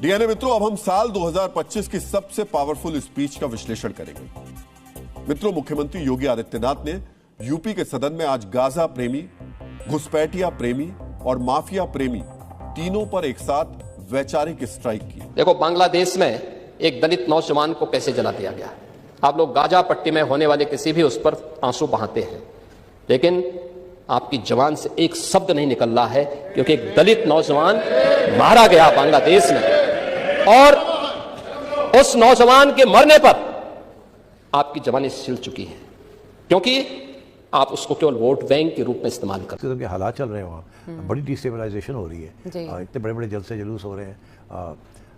DNA मित्रों, अब हम साल 2025 की सबसे पावरफुल स्पीच का विश्लेषण करेंगे। मित्रों, मुख्यमंत्री योगी आदित्यनाथ ने यूपी के सदन में आज गाजा प्रेमी, घुसपैठिया प्रेमी और माफिया प्रेमी तीनों पर एक साथ वैचारिक स्ट्राइक की। देखो, बांग्लादेश में एक दलित नौजवान को कैसे जला दिया गया। आप लोग गाजा पट्टी में होने वाले किसी भी उस पर आंसू बहाते हैं, लेकिन आपकी जबान से एक शब्द नहीं निकल रहा है, क्योंकि एक दलित नौजवान मारा गया बांग्लादेश में, और उस नौजवान के मरने पर आपकी जबान सिल चुकी है, क्योंकि आप उसको केवल वोट बैंक के रूप में इस्तेमाल करते हैं। हालात चल रहे हैं वहाँ, बड़ी डिस्टेबलाइजेशन हो रही है, इतने बड़े बड़े जलसे जुलूस हो रहे हैं,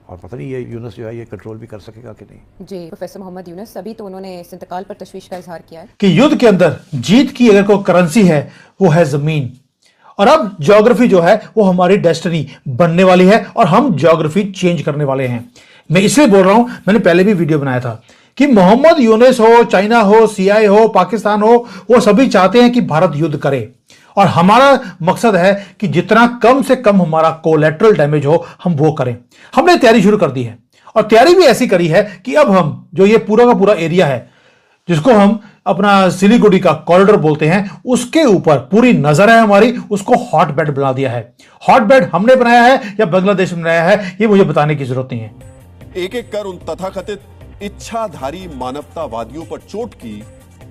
और पता नहीं ये यूनुस जो है ये कंट्रोल भी कर सकेगा कि नहीं। जी, प्रोफेसर मोहम्मद यूनुस, अभी तो उन्होंने इस इंतकाल पर तशवीश का इजहार किया है कि युद्ध के अंदर जीत की अगर कोई करेंसी है वो है जमीन, और अब ज्योग्राफी जो है वो हमारी डेस्टिनी बनने वाली है और हम ज्योग्राफी चेंज करने वाले हैं। मैं इसलिए बोल रहा हूं, मैंने पहले भी वीडियो बनाया था कि मोहम्मद यूनुस हो, चाइना हो, सीआई हो, पाकिस्तान हो, वो सभी चाहते हैं कि भारत युद्ध करे, और हमारा मकसद है कि जितना कम से कम हमारा कोलैटरल डैमेज हो हम वो करें। हमने तैयारी शुरू कर दी है, और तैयारी भी ऐसी करी है कि अब हम जो ये पूरा का पूरा एरिया है जिसको हम अपना सिलीगुड़ी का कॉरिडोर बोलते हैं, उसके ऊपर पूरी नजर है हमारी, उसको हॉट बेड बना दिया है। हॉट बेड हमने बनाया है या बांग्लादेश में बनाया है, ये मुझे बताने की जरूरत नहीं है। एक एक कर उन तथाकथित इच्छाधारी मानवतावादियों पर चोट की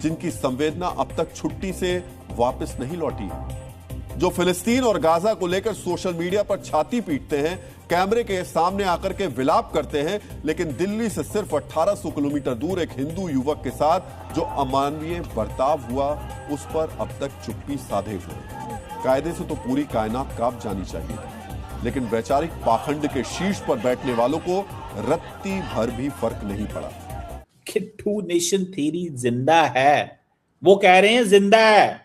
जिनकी संवेदना अब तक छुट्टी से वापस नहीं लौटी, जो फिलिस्तीन और गाजा को लेकर सोशल मीडिया पर छाती पीटते हैं, कैमरे के सामने आकर के विलाप करते हैं, लेकिन दिल्ली से सिर्फ 1800 किलोमीटर दूर एक हिंदू युवक के साथ जो अमानवीय बर्ताव हुआ उस पर अब तक चुप्पी साधे हुए। कायदे से तो पूरी कायनात कांप जानी चाहिए, लेकिन वैचारिक पाखंड के शीर्ष पर बैठने वालों को रत्ती भर भी फर्क नहीं पड़ा कि टू नेशन थ्योरी जिंदा है। वो कह रहे हैं जिंदा है,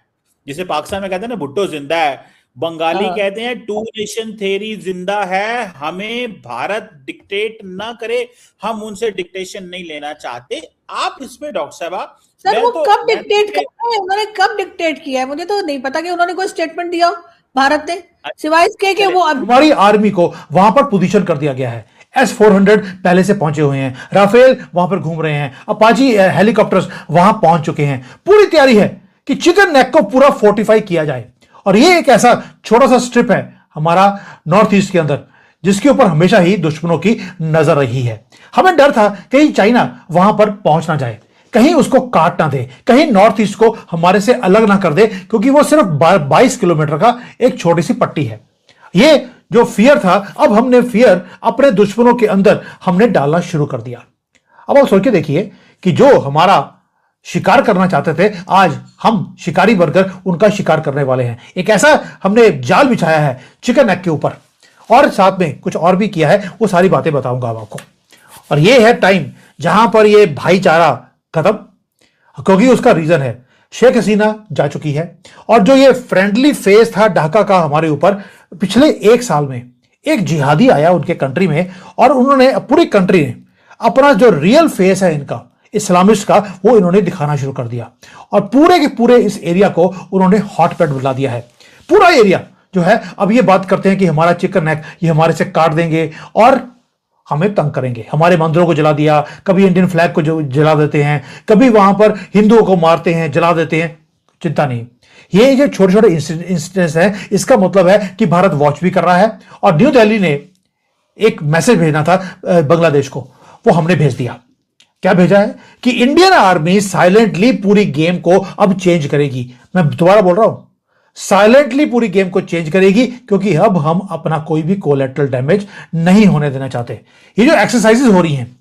जिसे पाकिस्तान में कहते हैं ना भुट्टो जिंदा है, बंगाली कहते हैं टू नेशन थ्योरी जिंदा है। हमें भारत डिक्टेट ना करे, हम उनसे डिक्टेशन नहीं लेना चाहते। आप इसमें डॉक्टर साहब सर वो कब डिक्टेट कर रहे हैं, उन्होंने कब डिक्टेट किया है? मुझे तो नहीं पता कि उन्होंने कोई स्टेटमेंट दिया भारत ने, सिवाय इसके कि वो हमारी आर्मी को वहां पर पोजीशन कर दिया गया है। S-400 पहले से पहुंचे हुए हैं, राफेल वहां पर घूम रहे हैं, अपाची हेलीकॉप्टर्स वहां पहुंच चुके हैं। पूरी तैयारी है कि चिकन नेक को पूरा फोर्टिफाई किया जाए, और ये एक ऐसा छोटा सा स्ट्रिप है हमारा नॉर्थ ईस्ट के अंदर जिसके ऊपर हमेशा ही दुश्मनों की नजर रही है। हमें डर था कहीं चाइना वहां पर पहुंच ना जाए, कहीं उसको काट ना दे, कहीं नॉर्थ ईस्ट को हमारे से अलग ना कर दे, क्योंकि वो सिर्फ 22 किलोमीटर का एक छोटी सी पट्टी है। ये जो फियर था, अब हमने फियर अपने दुश्मनों के अंदर हमने डालना शुरू कर दिया। अब आप सोच के देखिए कि जो हमारा शिकार करना चाहते थे, आज हम शिकारी बनकर उनका शिकार करने वाले हैं। एक ऐसा हमने जाल बिछाया है चिकन नेक के ऊपर, और साथ में कुछ और भी किया है, वो सारी बातें बताऊंगा आपको। और ये है टाइम जहां पर ये भाईचारा खत्म, क्योंकि उसका रीजन है शेख हसीना जा चुकी है, और जो ये फ्रेंडली फेस था ढाका का हमारे ऊपर, पिछले एक साल में एक जिहादी आया उनके कंट्री में, और उन्होंने पूरी कंट्री ने अपना जो रियल फेस है इनका इस्लामिस्ट का, वो इन्होंने दिखाना शुरू कर दिया, और पूरे के पूरे इस एरिया को उन्होंने हॉट बेड बुला दिया है। पूरा एरिया जो है अब ये बात करते हैं कि हमारा चिकन नेक ये हमारे से काट देंगे और हमें तंग करेंगे। हमारे मंदिरों को जला दिया, कभी इंडियन फ्लैग को जो जला देते हैं, कभी वहां पर हिंदुओं को मारते हैं, जला देते हैं। चिंता नहीं, ये जो छोटे छोटे इंसिडेंट्स हैं, इसका मतलब है कि भारत वॉच भी कर रहा है। और न्यू दिल्ली ने एक मैसेज भेजना था बांग्लादेश को, वो हमने भेज दिया। क्या भेजा है कि इंडियन आर्मी साइलेंटली पूरी गेम को अब चेंज करेगी। मैं दोबारा बोल रहा हूं, साइलेंटली पूरी गेम को चेंज करेगी, क्योंकि अब हम अपना कोई भी कोलैटरल डैमेज नहीं होने देना चाहते। ये जो एक्सरसाइजेस हो रही हैं,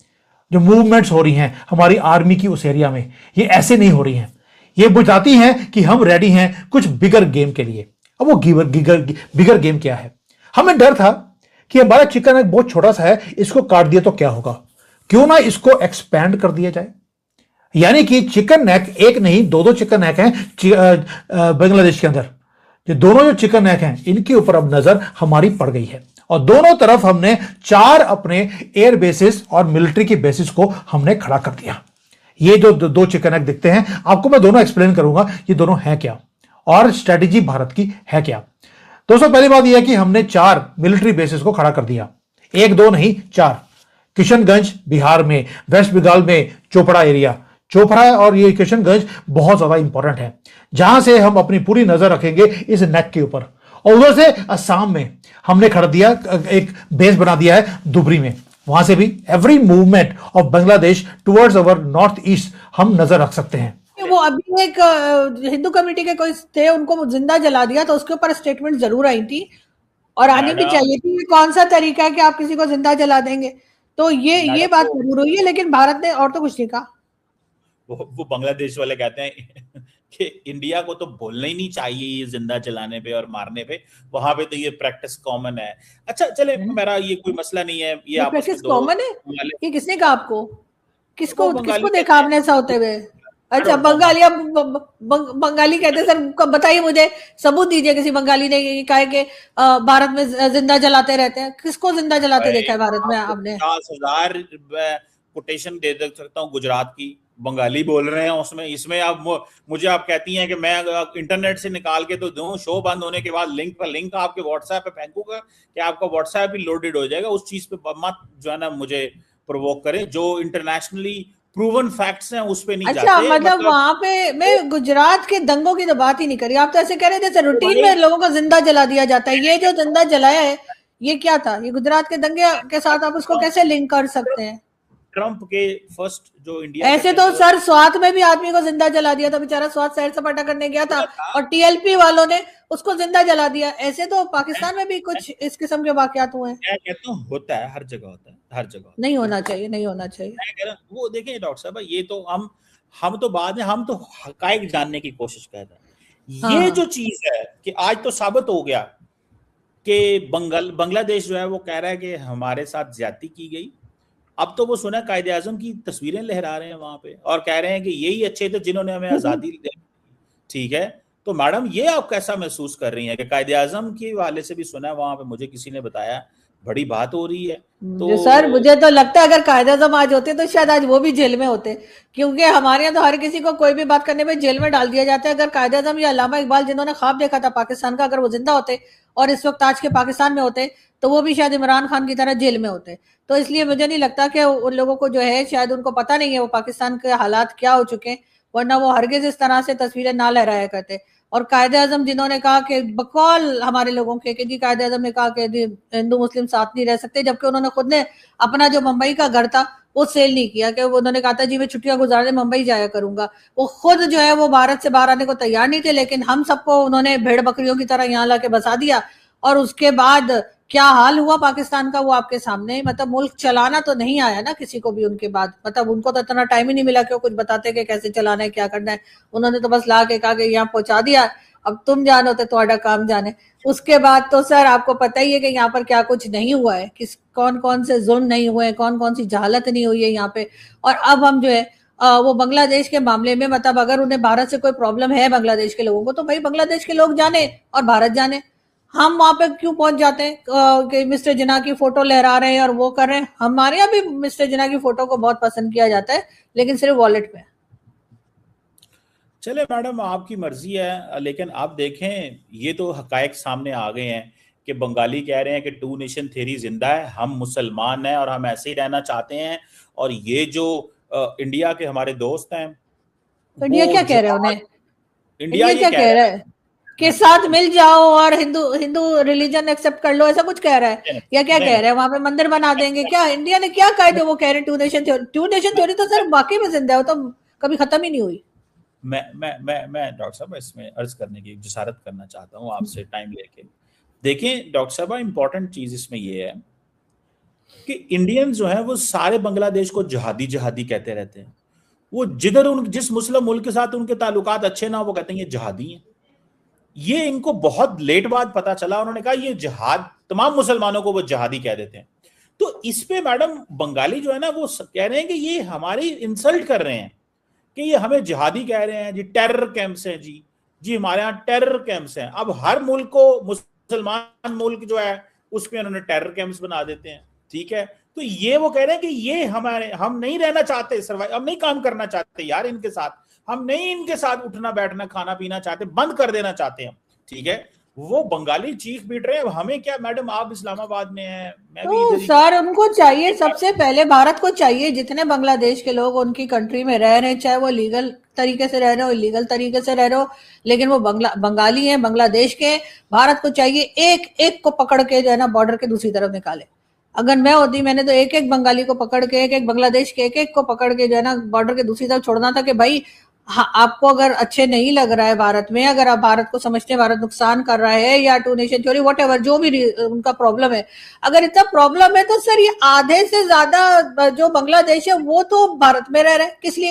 जो मूवमेंट्स हो रही हैं हमारी आर्मी की उस एरिया में, ये ऐसे नहीं हो रही हैं। ये बताती हैं कि हम रेडी हैं कुछ बिगर गेम के लिए। अब वो बिगर गेम क्या है? हमें डर था कि हमारा चिकन एक बहुत छोटा सा है, इसको काट दिया तो क्या होगा, क्यों ना इसको एक्सपैंड कर दिया जाए। यानी कि चिकन नेक एक नहीं, दो चिकन नेक हैं बांग्लादेश के अंदर। ये दोनों जो चिकन नेक हैं, इनके ऊपर अब नजर हमारी पड़ गई है, और दोनों तरफ हमने 4 अपने एयर बेसिस और मिलिट्री की बेसिस को हमने खड़ा कर दिया। ये जो दो चिकन नेक दिखते हैं, आपको मैं दोनों एक्सप्लेन करूंगा ये दोनों हैं क्या और स्ट्रेटेजी भारत की है क्या। दोस्तों, पहली बात यह है कि हमने 4 मिलिट्री बेसिस को खड़ा कर दिया। एक दो नहीं 4। किशनगंज बिहार में, वेस्ट बंगाल में चोपड़ा एरिया, चोपड़ा और ये किशनगंज बहुत ज्यादा इंपॉर्टेंट है, जहां से हम अपनी पूरी नजर रखेंगे इस नेक के ऊपर। और उधर से असम में हमने खड़ा दिया, एक बेस बना दिया है धुबरी में, वहां से भी every movement of Bangladesh towards our north east हम नजर रख सकते हैं। वो अभी एक हिंदू कम्युनिटी के कोई थे, उनको जिंदा जला दिया, तो उसके ऊपर स्टेटमेंट जरूर आई थी और आनी भी चाहिए थी। ये कौन सा तरीका है कि आप किसी को जिंदा जला देंगे? तो ये बात जरूर हुई है, लेकिन भारत ने और तो कुछ नहीं कहा। वो बांग्लादेश वाले कहते हैं कि इंडिया को तो बोलना ही नहीं चाहिए ये जिंदा जलाने पे और मारने पे, वहां पे तो ये प्रैक्टिस कॉमन है। अच्छा चले, मेरा ये कोई मसला नहीं है, ये प्रैक्टिस कॉमन है। ये किसने कहा आपको? किसको देखा आपने ऐसा होते हुए? अच्छा, बंगाली कहते सर, बताइए मुझे, सबूत दीजिए किसी बंगाली ने ये कहा कि भारत में जिंदा जलाते रहते हैं। किसको जिंदा जलाते देखा है भारत में आपने? 50,000 कोटेशन दे सकता हूँ गुजरात की, बंगाली बोल रहे हैं उसमें। इसमें आप मुझे आप कहती हैं कि मैं इंटरनेट से निकाल के तो दूं, शो बंद होने के बाद लिंक पर लिंक आपके व्हाट्सएप पे फेंकूंगा कि आपका व्हाट्सएप ही लोडेड हो जाएगा। उस चीज पे मत जो है ना मुझे प्रोवोक करें, जो इंटरनेशनली प्रूवन फैक्ट्स हैं उस पे नहीं जाते। अच्छा, मतलब वहां पे मैं गुजरात के दंगों की तो बात ही नहीं करी, आप तो ऐसे कह रहे थे जैसे रूटीन में लोगों को जिंदा जला दिया जाता है। ये जो जिंदा जलाया है ये क्या था? ये गुजरात के दंगे के साथ आप उसको कैसे लिंक कर सकते हैं? ट्रंप के फर्स्ट जो इंडिया, ऐसे तो सर स्वात में भी आदमी को जिंदा जला दिया था, बेचारा स्वात सैर सपाटा करने गया था और टीएलपी वालों ने उसको जिंदा जला दिया। ऐसे तो पाकिस्तान में भी कुछ इस किस्म के वाकयात हुए हैं। मैं कहता हूँ होता है, हर जगह होता है, हर जगह नहीं होना चाहिए, नहीं होना चाहिए। मैं कह रहा हूं, वो देखें डॉक्टर साहब, ये तो हम तो बाद में हम तो हकायक जानने की कोशिश कर रहे हैं। ये जो चीज है कि आज तो साबित हो गया कि बांग्लादेश जो है वो कह रहा है कि हमारे साथ ज्यादती की गई। अब तो वो सुना कायदे आजम की तस्वीरें लहरा रहे हैं वहां पे और कह रहे हैं कि यही अच्छे थे जिन्होंने हमें आजादी दी। ठीक है, तो मैडम ये आप कैसा महसूस कर रही हैं कि कायदे आजम के वाले से भी सुना है वहां पे, मुझे किसी ने बताया, बड़ी बात हो रही है। तो सर मुझे तो लगता है अगर कायदे आजम आज होते तो शायद आज वो भी जेल में होते, क्योंकि हमारे यहाँ तो हर किसी को कोई भी बात करने पे जेल में डाल दिया जाता है। अगर कायदे आजम या अल्लामा इकबाल जिन्होंने ख्वाब देखा था पाकिस्तान का, अगर वो जिंदा होते और इस वक्त आज के पाकिस्तान में होते तो वो भी शायद इमरान खान की तरह जेल में होते। तो इसलिए मुझे नहीं लगता कि उन लोगों को जो है, शायद उनको पता नहीं है वो पाकिस्तान के हालात क्या हो चुके हैं, वरना वो हरगिज इस तरह से तस्वीरें ना लहराया करते। और कायदे आजम जिन्होंने कहा कि बकौल हमारे लोगों के कि जी कायदे आजम ने कहा कि हिंदू मुस्लिम साथ नहीं रह सकते, जबकि उन्होंने खुद ने अपना जो मुंबई का घर था वो सेल नहीं किया, कि उन्होंने कहा था जी मैं छुट्टियां गुजारने मुंबई जाया करूंगा। वो खुद जो है वो भारत से बाहर आने को तैयार नहीं थे, लेकिन हम सबको उन्होंने भेड़ बकरियों की तरह यहाँ ला के बसा दिया। और उसके बाद क्या हाल हुआ पाकिस्तान का वो आपके सामने, मतलब मुल्क चलाना तो नहीं आया ना किसी को भी उनके बाद, मतलब उनको तो इतना टाइम ही नहीं मिला कि वो कुछ बताते कि कैसे चलाना है, क्या करना है। उन्होंने तो बस ला के कहा कि यहाँ पहुंचा दिया, अब तुम जानो तो तुम्हारा काम जाने। उसके बाद तो सर आपको पता ही है कि यहाँ पर क्या कुछ नहीं हुआ है, किस कौन कौन से जुल्म नहीं हुए हैं, कौन कौन सी जहालत नहीं हुई है यहाँ पे। और अब हम जो है वो बांग्लादेश के मामले में, मतलब अगर उन्हें भारत से कोई प्रॉब्लम है बांग्लादेश के लोगों को, तो भाई बांग्लादेश के लोग जाने और भारत जाने। हम वहां पे क्यों पहुंच जाते हैं कि मिस्टर जिन्ना की फोटो लहरा रहे हैं और वो कर रहे हैं। हमारे यहाँ भी मिस्टर जिन्ना की फोटो को बहुत पसंद किया जाता है, लेकिन सिर्फ वॉलेट में। चले मैडम आपकी मर्जी है, लेकिन आप देखें ये तो हकायक सामने आ गए हैं कि बंगाली कह रहे हैं कि टू नेशन थ्योरी जिंदा है, हम मुसलमान हैं और हम ऐसे ही रहना चाहते हैं। और ये जो इंडिया के हमारे दोस्त हैं, तो इंडिया क्या कह रहे हैं उन्हें? इंडिया क्या कह रहा है के साथ मिल जाओ और हिंदू रिलीजन एक्सेप्ट कर लो, ऐसा कुछ कह रहा है या क्या कह रहे हैं? वहां पे मंदिर बना देंगे क्या? इंडिया ने क्या कहा जो वो कह रहे हैं two nation theory? Two nation theory तो सर बाकी में जिंदा है, वो तो कभी खत्म ही नहीं हुई। मैं डॉक्टर साहब इसमें अर्ज करने की जिसारत करना चाहता हूँ आपसे टाइम लेके। देखें डॉक्टर साहब, इंपॉर्टेंट चीज इसमें ये है कि इंडियंस जो है वो सारे बांग्लादेश को जहादी जहादी कहते रहते हैं। वो जिस मुस्लिम मुल्क के साथ उनके ताल्लुकात अच्छे ना, वो कहते हैं ये जहादी हैं। ये इनको बहुत लेट बाद पता चला, उन्होंने कहा ये जिहाद, तमाम मुसलमानों को वो जिहादी कह देते हैं। तो इस पे मैडम बंगाली जो है ना वो कह रहे हैं कि ये हमारी इंसल्ट कर रहे हैं, कि ये हमें जिहादी कह रहे हैं जी, टेरर कैंप्स हैं जी हमारे यहाँ टेरर कैंप्स हैं। अब हर मुल्क को मुसलमान मुल्क जो है उसमें उन्होंने टेरर कैंप्स बना देते हैं। ठीक है, तो ये वो कह रहे हैं कि ये हम नहीं रहना चाहते, सर्वाइव, हम नहीं काम करना चाहते यार इनके साथ, हम नहीं इनके साथ उठना बैठना खाना पीना चाहते, बंद कर देना चाहते हैं। ठीक है, वो बंगाली चीख पीट रहे हैं, हमें क्या मैडम, आप इस्लामाबाद में हैं, मैं भी तो इधर ही। सर उनको चाहिए, सबसे पहले भारत को चाहिए जितने बांग्लादेश के लोग उनकी कंट्री में रह रहे हैं, चाहे वो लीगल तरीके से रह रहे हो, इलीगल तरीके से रह रहे हो, लेकिन वो बंगाली हैं, बांग्लादेश के। भारत को चाहिए एक एक को पकड़ के जो है ना बॉर्डर के दूसरी तरफ निकाले। अगर मैं होती, मैंने तो एक एक बंगाली को पकड़ के, एक एक बांग्लादेश के एक एक को पकड़ के जो है ना बॉर्डर के दूसरी तरफ छोड़ना था कि भाई हाँ, आपको अगर अच्छे नहीं लग रहा है भारत में, अगर आप भारत को समझते हैं भारत नुकसान कर रहा है या टू नेशन थ्योरी व्हाटएवर जो भी उनका प्रॉब्लम है, अगर इतना प्रॉब्लम है तो सर ये आधे से ज्यादा जो बांग्लादेश है वो तो भारत में रह रहे हैं, किस लिए?